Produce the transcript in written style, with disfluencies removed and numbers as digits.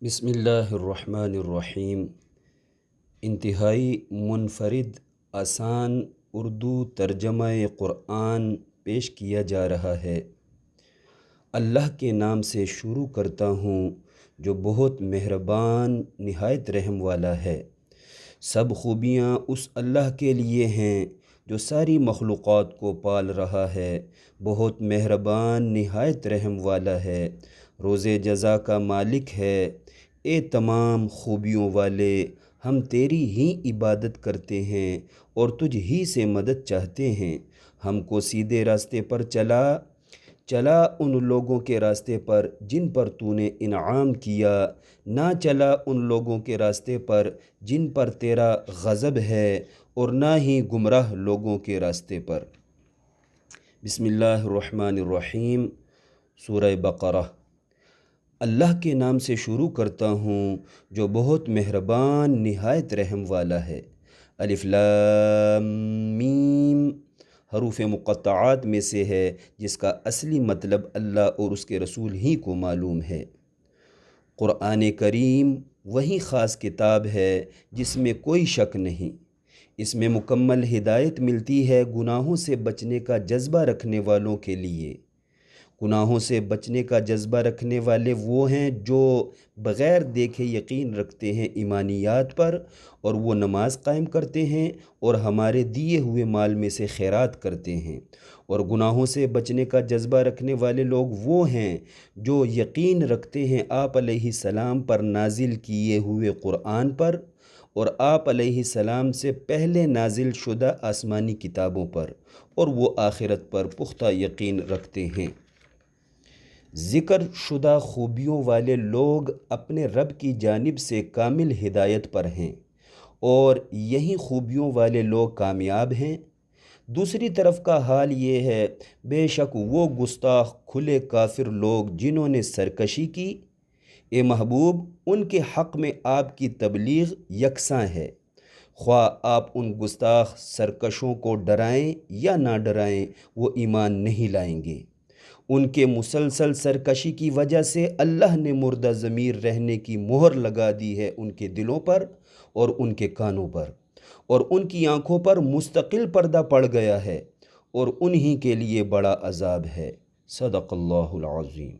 بسم اللہ الرحمن الرحیم۔ انتہائی منفرد آسان اردو ترجمہ قرآن پیش کیا جا رہا ہے۔ اللہ کے نام سے شروع کرتا ہوں جو بہت مہربان نہایت رحم والا ہے۔ سب خوبیاں اس اللہ کے لیے ہیں جو ساری مخلوقات کو پال رہا ہے، بہت مہربان نہایت رحم والا ہے، روز جزا کا مالک ہے۔ اے تمام خوبیوں والے، ہم تیری ہی عبادت کرتے ہیں اور تجھ ہی سے مدد چاہتے ہیں۔ ہم کو سیدھے راستے پر چلا ان لوگوں کے راستے پر جن پر تو نے انعام کیا، نہ چلا ان لوگوں کے راستے پر جن پر تیرا غضب ہے، اور نہ ہی گمراہ لوگوں کے راستے پر۔ بسم اللہ الرحمن الرحیم۔ سورہ بقرہ۔ اللہ کے نام سے شروع کرتا ہوں جو بہت مہربان نہایت رحم والا ہے۔ الف لام میم حروف مقطعات میں سے ہے جس کا اصلی مطلب اللہ اور اس کے رسول ہی کو معلوم ہے۔ قرآن کریم وہی خاص کتاب ہے جس میں کوئی شک نہیں۔ اس میں مکمل ہدایت ملتی ہے گناہوں سے بچنے کا جذبہ رکھنے والوں کے لیے۔ گناہوں سے بچنے کا جذبہ رکھنے والے وہ ہیں جو بغیر دیکھے یقین رکھتے ہیں ایمانیات پر، اور وہ نماز قائم کرتے ہیں اور ہمارے دیے ہوئے مال میں سے خیرات کرتے ہیں۔ اور گناہوں سے بچنے کا جذبہ رکھنے والے لوگ وہ ہیں جو یقین رکھتے ہیں آپ علیہ السلام پر نازل کیے ہوئے قرآن پر، اور آپ علیہ السلام سے پہلے نازل شدہ آسمانی کتابوں پر، اور وہ آخرت پر پختہ یقین رکھتے ہیں۔ ذکر شدہ خوبیوں والے لوگ اپنے رب کی جانب سے کامل ہدایت پر ہیں، اور یہی خوبیوں والے لوگ کامیاب ہیں۔ دوسری طرف کا حال یہ ہے، بے شک وہ گستاخ کھلے کافر لوگ جنہوں نے سرکشی کی، اے محبوب ان کے حق میں آپ کی تبلیغ یکساں ہے، خواہ آپ ان گستاخ سرکشوں کو ڈرائیں یا نہ ڈرائیں، وہ ایمان نہیں لائیں گے۔ ان کے مسلسل سرکشی کی وجہ سے اللہ نے مردہ ضمیر رہنے کی مہر لگا دی ہے ان کے دلوں پر اور ان کے کانوں پر، اور ان کی آنکھوں پر مستقل پردہ پڑ گیا ہے، اور انہی کے لیے بڑا عذاب ہے۔ صدق اللہ العظیم۔